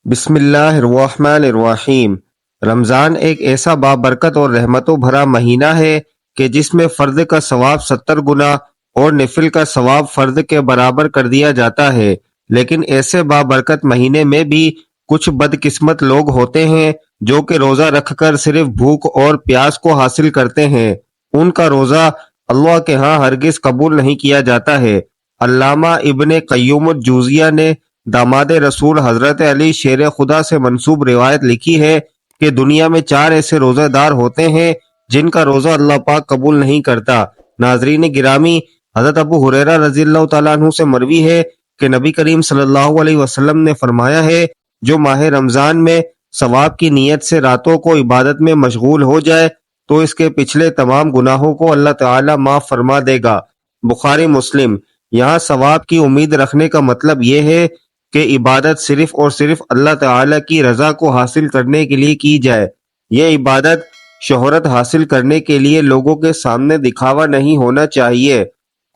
بسم اللہ الرحمن الرحیم۔ رمضان ایک ایسا بابرکت اور رحمتوں بھرا مہینہ ہے کہ جس میں فرض کا ثواب 70 گنا اور نفل کا ثواب فرض کے برابر کر دیا جاتا ہے، لیکن ایسے بابرکت مہینے میں بھی کچھ بدقسمت لوگ ہوتے ہیں جو کہ روزہ رکھ کر صرف بھوک اور پیاس کو حاصل کرتے ہیں۔ ان کا روزہ اللہ کے ہاں ہرگز قبول نہیں کیا جاتا ہے۔ علامہ ابن قیم الجوزیہ نے داماد رسول حضرت علی شیر خدا سے منسوب روایت لکھی ہے کہ دنیا میں 4 ایسے روزہ دار ہوتے ہیں جن کا روزہ اللہ پاک قبول نہیں کرتا۔ ناظرین گرامی، حضرت ابو ہریرہ رضی اللہ تعالیٰ عنہ سے مروی ہے کہ نبی کریم صلی اللہ علیہ وسلم نے فرمایا ہے، جو ماہ رمضان میں ثواب کی نیت سے راتوں کو عبادت میں مشغول ہو جائے تو اس کے پچھلے تمام گناہوں کو اللہ تعالیٰ معاف فرما دے گا۔ بخاری مسلم۔ یہاں ثواب کی امید رکھنے کا مطلب یہ ہے کہ عبادت صرف اور صرف اللہ تعالیٰ کی رضا کو حاصل کرنے کے لیے کی جائے۔ یہ عبادت شہرت حاصل کرنے کے لیے لوگوں کے سامنے دکھاوا نہیں ہونا چاہیے۔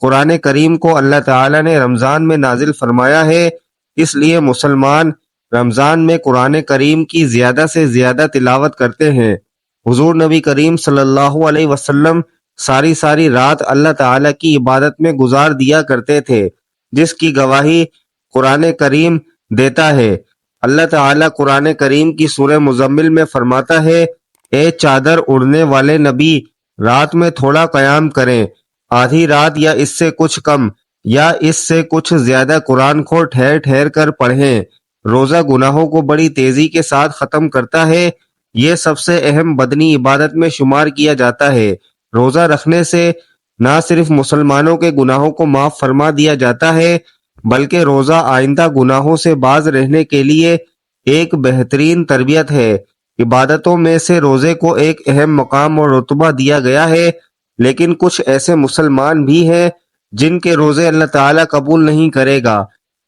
قرآن کریم کو اللہ تعالیٰ نے رمضان میں نازل فرمایا ہے، اس لیے مسلمان رمضان میں قرآن کریم کی زیادہ سے زیادہ تلاوت کرتے ہیں۔ حضور نبی کریم صلی اللہ علیہ وسلم ساری رات اللہ تعالیٰ کی عبادت میں گزار دیا کرتے تھے، جس کی گواہی قرآن کریم دیتا ہے۔ اللہ تعالیٰ قرآن کریم کی سورہ مزمل میں فرماتا ہے، اے چادر اڑنے والے نبی، رات میں تھوڑا قیام کریں، آدھی رات یا اس سے کچھ کم یا اس سے کچھ زیادہ قرآن کو ٹھہر ٹھہر کر پڑھیں۔ روزہ گناہوں کو بڑی تیزی کے ساتھ ختم کرتا ہے، یہ سب سے اہم بدنی عبادت میں شمار کیا جاتا ہے۔ روزہ رکھنے سے نہ صرف مسلمانوں کے گناہوں کو معاف فرما دیا جاتا ہے بلکہ روزہ آئندہ گناہوں سے باز رہنے کے لیے ایک بہترین تربیت ہے۔ عبادتوں میں سے روزے کو ایک اہم مقام اور رتبہ دیا گیا ہے، لیکن کچھ ایسے مسلمان بھی ہیں جن کے روزے اللہ تعالیٰ قبول نہیں کرے گا۔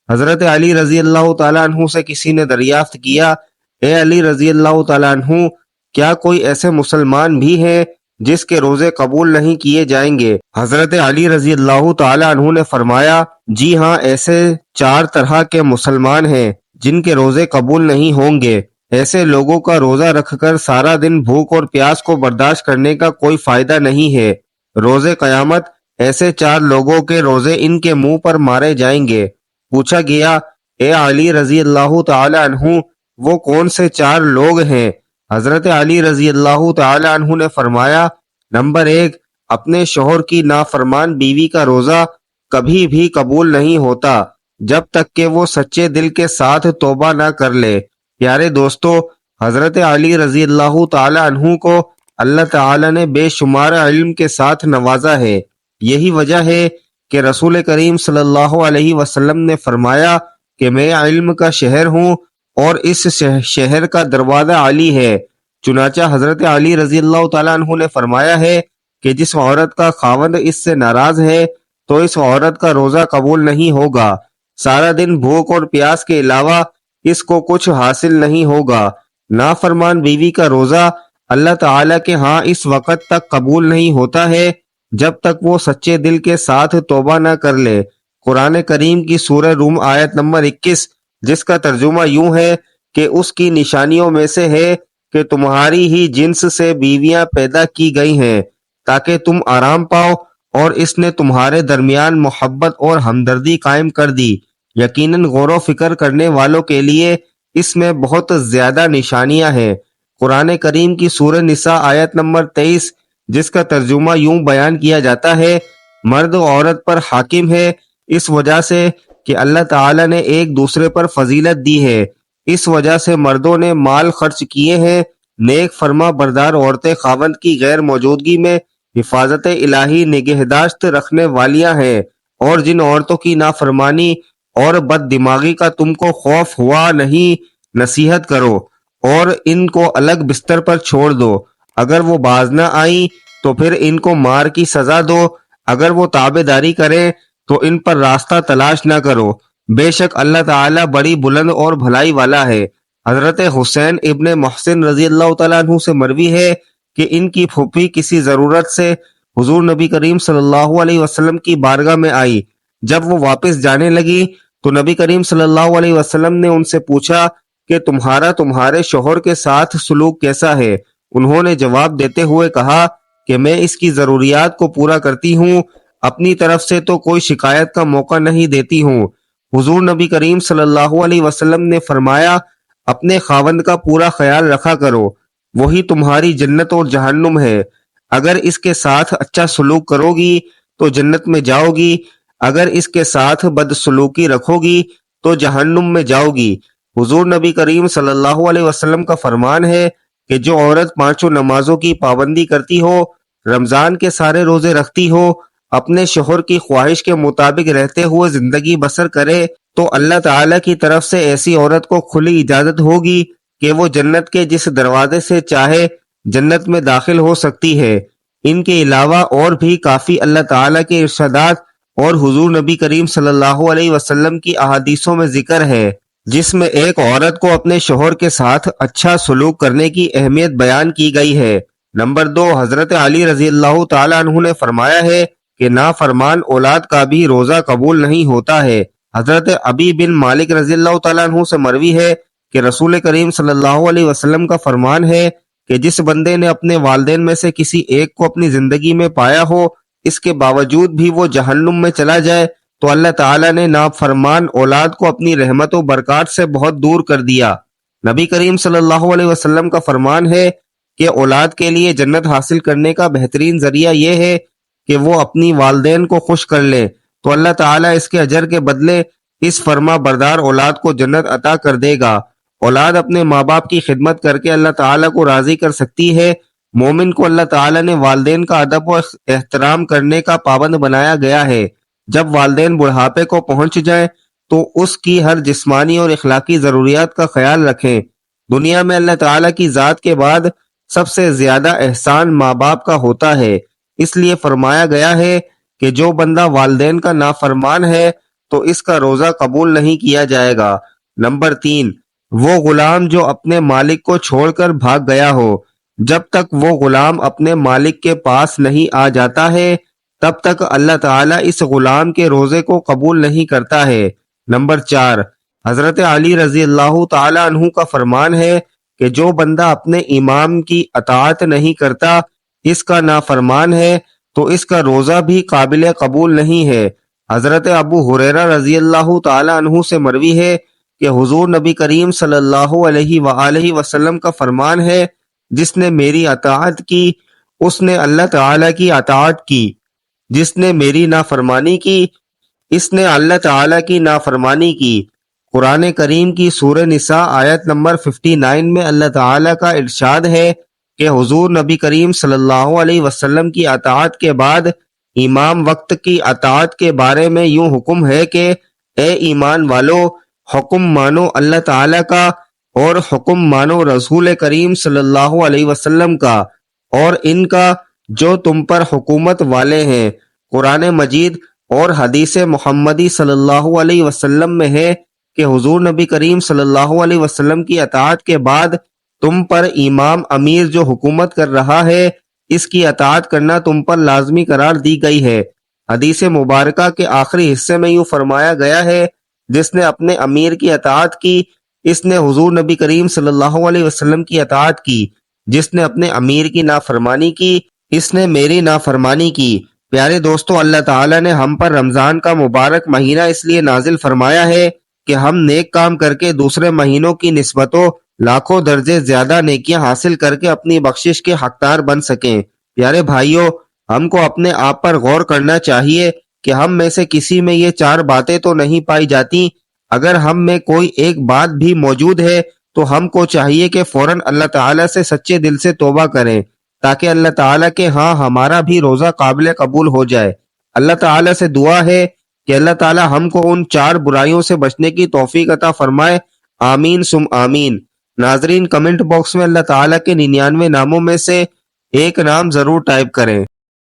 حضرت علی رضی اللہ تعالیٰ عنہ سے کسی نے دریافت کیا، اے علی رضی اللہ تعالیٰ عنہ، کیا کوئی ایسے مسلمان بھی ہیں جس کے روزے قبول نہیں کیے جائیں گے؟ حضرت علی رضی اللہ تعالیٰ عنہ نے فرمایا، جی ہاں، ایسے 4 طرح کے مسلمان ہیں جن کے روزے قبول نہیں ہوں گے۔ ایسے لوگوں کا روزہ رکھ کر سارا دن بھوک اور پیاس کو برداشت کرنے کا کوئی فائدہ نہیں ہے۔ روزے قیامت ایسے 4 لوگوں کے روزے ان کے منہ پر مارے جائیں گے۔ پوچھا گیا، اے علی رضی اللہ تعالیٰ عنہ، وہ کون سے 4 لوگ ہیں؟ حضرت علی رضی اللہ تعالیٰ عنہ نے فرمایا، نمبر 1، اپنے شوہر کی نافرمان بیوی کا روزہ کبھی بھی قبول نہیں ہوتا جب تک کہ وہ سچے دل کے ساتھ توبہ نہ کر لے۔ پیارے دوستو، حضرت علی رضی اللہ تعالیٰ عنہ کو اللہ تعالیٰ نے بے شمار علم کے ساتھ نوازا ہے۔ یہی وجہ ہے کہ رسول کریم صلی اللہ علیہ وسلم نے فرمایا کہ میں علم کا شہر ہوں اور اس شہر کا دروازہ علی ہے۔ چنانچہ حضرت علی رضی اللہ تعالیٰ عنہ نے فرمایا ہے کہ جس عورت کا خاوند اس سے ناراض ہے تو اس عورت کا روزہ قبول نہیں ہوگا۔ سارا دن بھوک اور پیاس کے علاوہ اس کو کچھ حاصل نہیں ہوگا۔ نافرمان بیوی کا روزہ اللہ تعالیٰ کے ہاں اس وقت تک قبول نہیں ہوتا ہے جب تک وہ سچے دل کے ساتھ توبہ نہ کر لے۔ قرآن کریم کی سورہ روم آیت نمبر 21، جس کا ترجمہ یوں ہے کہ اس کی نشانیوں میں سے ہے کہ تمہاری ہی جنس سے بیویاں پیدا کی گئی ہیں تاکہ تم آرام پاؤ، اور اس نے تمہارے درمیان محبت اور ہمدردی قائم کر دی۔ یقیناً غور و فکر کرنے والوں کے لیے اس میں بہت زیادہ نشانیاں ہیں۔ قرآن کریم کی سورہ نساء آیت نمبر 23، جس کا ترجمہ یوں بیان کیا جاتا ہے، مرد و عورت پر حاکم ہے اس وجہ سے کہ اللہ تعالیٰ نے ایک دوسرے پر فضیلت دی ہے۔ اس وجہ سے مردوں نے مال خرچ کیے ہیں۔ نیک فرما بردار عورتیں خاوند کی غیر موجودگی میں حفاظت الہی نگہداشت رکھنے والیاں ہیں، اور جن عورتوں کی نافرمانی اور بد دماغی کا تم کو خوف ہوا نہیں، نصیحت کرو اور ان کو الگ بستر پر چھوڑ دو۔ اگر وہ باز نہ آئیں تو پھر ان کو مار کی سزا دو، اگر وہ تابع داری کریں تو ان پر راستہ تلاش نہ کرو، بے شک اللہ تعالیٰ بڑی بلند اور بھلائی والا ہے۔ حضرت حسین ابن محسن رضی اللہ تعالیٰ عنہ سے مروی ہے کہ ان کی پھوپھی کسی ضرورت سے حضور نبی کریم صلی اللہ علیہ وسلم کی بارگاہ میں آئی۔ جب وہ واپس جانے لگی تو نبی کریم صلی اللہ علیہ وسلم نے ان سے پوچھا کہ تمہارا تمہارے شوہر کے ساتھ سلوک کیسا ہے؟ انہوں نے جواب دیتے ہوئے کہا کہ میں اس کی ضروریات کو پورا کرتی ہوں، اپنی طرف سے تو کوئی شکایت کا موقع نہیں دیتی ہوں۔ حضور نبی کریم صلی اللہ علیہ وسلم نے فرمایا، اپنے خاوند کا پورا خیال رکھا کرو، وہی تمہاری جنت اور جہنم ہے۔ اگر اس کے ساتھ اچھا سلوک کرو گی تو جنت میں جاؤ گی، اگر اس کے ساتھ بد سلوکی رکھو گی تو جہنم میں جاؤ گی۔ حضور نبی کریم صلی اللہ علیہ وسلم کا فرمان ہے کہ جو عورت پانچوں نمازوں کی پابندی کرتی ہو، رمضان کے سارے روزے رکھتی ہو، اپنے شوہر کی خواہش کے مطابق رہتے ہوئے زندگی بسر کرے، تو اللہ تعالیٰ کی طرف سے ایسی عورت کو کھلی اجازت ہوگی کہ وہ جنت کے جس دروازے سے چاہے جنت میں داخل ہو سکتی ہے۔ ان کے علاوہ اور بھی کافی اللہ تعالیٰ کے ارشادات اور حضور نبی کریم صلی اللہ علیہ وسلم کی احادیثوں میں ذکر ہے، جس میں ایک عورت کو اپنے شوہر کے ساتھ اچھا سلوک کرنے کی اہمیت بیان کی گئی ہے۔ نمبر 2، حضرت علی رضی اللہ تعالیٰ عنہ نے فرمایا ہے کہ نافرمان اولاد کا بھی روزہ قبول نہیں ہوتا ہے۔ حضرت ابی بن مالک رضی اللہ تعالیٰ عنہ سے مروی ہے کہ رسول کریم صلی اللہ علیہ وسلم کا فرمان ہے کہ جس بندے نے اپنے والدین میں سے کسی ایک کو اپنی زندگی میں پایا ہو، اس کے باوجود بھی وہ جہنم میں چلا جائے تو اللہ تعالیٰ نے نافرمان اولاد کو اپنی رحمت و برکات سے بہت دور کر دیا۔ نبی کریم صلی اللہ علیہ وسلم کا فرمان ہے کہ اولاد کے لیے جنت حاصل کرنے کا بہترین ذریعہ یہ ہے کہ وہ اپنی والدین کو خوش کر لے، تو اللہ تعالیٰ اس کے اجر کے بدلے اس فرما بردار اولاد کو جنت عطا کر دے گا۔ اولاد اپنے ماں باپ کی خدمت کر کے اللہ تعالیٰ کو راضی کر سکتی ہے۔ مومن کو اللہ تعالیٰ نے والدین کا ادب و احترام کرنے کا پابند بنایا گیا ہے۔ جب والدین بڑھاپے کو پہنچ جائیں تو اس کی ہر جسمانی اور اخلاقی ضروریات کا خیال رکھیں۔ دنیا میں اللہ تعالیٰ کی ذات کے بعد سب سے زیادہ احسان ماں باپ کا ہوتا ہے، اس لیے فرمایا گیا ہے کہ جو بندہ والدین کا نافرمان ہے تو اس کا روزہ قبول نہیں کیا جائے گا۔ نمبر 3، وہ غلام جو اپنے مالک کو چھوڑ کر بھاگ گیا ہو، جب تک وہ غلام اپنے مالک کے پاس نہیں آ جاتا ہے تب تک اللہ تعالیٰ اس غلام کے روزے کو قبول نہیں کرتا ہے۔ نمبر 4، حضرت علی رضی اللہ تعالیٰ عنہ کا فرمان ہے کہ جو بندہ اپنے امام کی اطاعت نہیں کرتا، اس کا نافرمان ہے، تو اس کا روزہ بھی قابل قبول نہیں ہے۔ حضرت ابو ہریرہ رضی اللہ تعالیٰ عنہ سے مروی ہے کہ حضور نبی کریم صلی اللہ علیہ وآلہ وسلم کا فرمان ہے، جس نے میری اطاعت کی اس نے اللہ تعالیٰ کی اطاعت کی، جس نے میری نافرمانی کی اس نے اللہ تعالیٰ کی نافرمانی کی۔ قرآن کریم کی سورہ نساء آیت نمبر 59 میں اللہ تعالیٰ کا ارشاد ہے کہ حضور نبی کریم صلی اللہ علیہ وسلم کی اطاعت کے بعد امام وقت کی اطاعت کے بارے میں یوں حکم ہے کہ اے ایمان والو، حکم مانو اللہ تعالیٰ کا اور حکم مانو رسول کریم صلی اللہ علیہ وسلم کا اور ان کا جو تم پر حکومت والے ہیں۔ قرآن مجید اور حدیث محمدی صلی اللہ علیہ وسلم میں ہے کہ حضور نبی کریم صلی اللہ علیہ وسلم کی اطاعت کے بعد تم پر امام امیر جو حکومت کر رہا ہے، اس کی اطاعت کرنا تم پر لازمی قرار دی گئی ہے۔ حدیث مبارکہ کے آخری حصے میں یوں فرمایا گیا ہے، جس نے اپنے امیر کی اطاعت کی اس نے حضور نبی کریم صلی اللہ علیہ وسلم کی اطاعت کی، جس نے اپنے امیر کی نافرمانی کی اس نے میری نافرمانی کی۔ پیارے دوستو، اللہ تعالیٰ نے ہم پر رمضان کا مبارک مہینہ اس لیے نازل فرمایا ہے کہ ہم نیک کام کر کے دوسرے مہینوں کی نسبتوں لاکھوں درجے زیادہ نیکیاں حاصل کر کے اپنی بخشش کے حقدار بن سکیں۔ پیارے بھائیوں، ہم کو اپنے آپ پر غور کرنا چاہیے کہ ہم میں سے کسی میں یہ 4 باتیں تو نہیں پائی جاتی۔ اگر ہم میں کوئی ایک بات بھی موجود ہے تو ہم کو چاہیے کہ فوراً اللہ تعالیٰ سے سچے دل سے توبہ کریں، تاکہ اللہ تعالیٰ کے ہاں ہمارا بھی روزہ قابل قبول ہو جائے۔ اللہ تعالیٰ سے دعا ہے کہ اللہ تعالیٰ ہم کو ان 4 برائیوں سے بچنے کی توفیق عطا فرمائے، آمین سم آمین۔ ناظرین، کمنٹ باکس میں اللہ تعالیٰ کے 99 ناموں میں سے ایک نام ضرور ٹائپ کریں۔